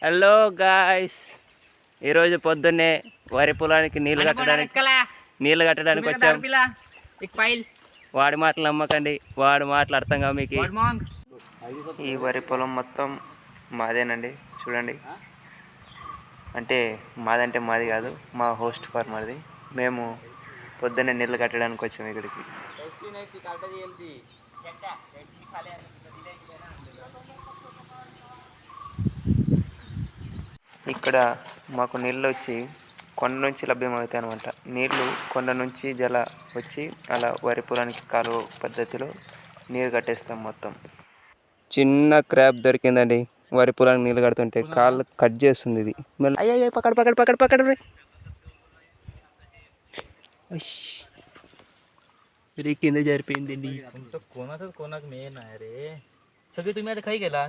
Hello guys, ఈరోజు పొద్దున్నే వరి పొలానికి నీళ్ళు కట్టడానికి వచ్చాం. వాడి మాటలు నమ్మకండి, వాడి మాటలు అర్థం కావు మీకు. ఈ వరి పొలం మొత్తం మాదేనండి, చూడండి. అంటే మాదంటే మాది కాదు, మా హోస్ట్ ఫార్మర్ది. మేము పొద్దున్నే నీళ్ళు కట్టడానికి వచ్చాము ఇక్కడికి. ఇక్కడ మాకు నీళ్ళు వచ్చి కొండ నుంచి లభ్యమవుతాయి అనమాట. నీళ్లు కొండ నుంచి వచ్చి అలా వరి పొలానికి కాలువ పద్ధతిలో నీరు కట్టేస్తాం మొత్తం. చిన్న క్రాప్ దొరికిందండి, వరి పొలానికి నీళ్ళు కడుతుంటే కాళ్ళు కట్ చేస్తుంది ఇది. అయ్యో పకड़ रे కింద జరిపోయిందండి. कोणाच कोणाक मेन आहे रे. सगळे तुम्ही आता खाई गेला.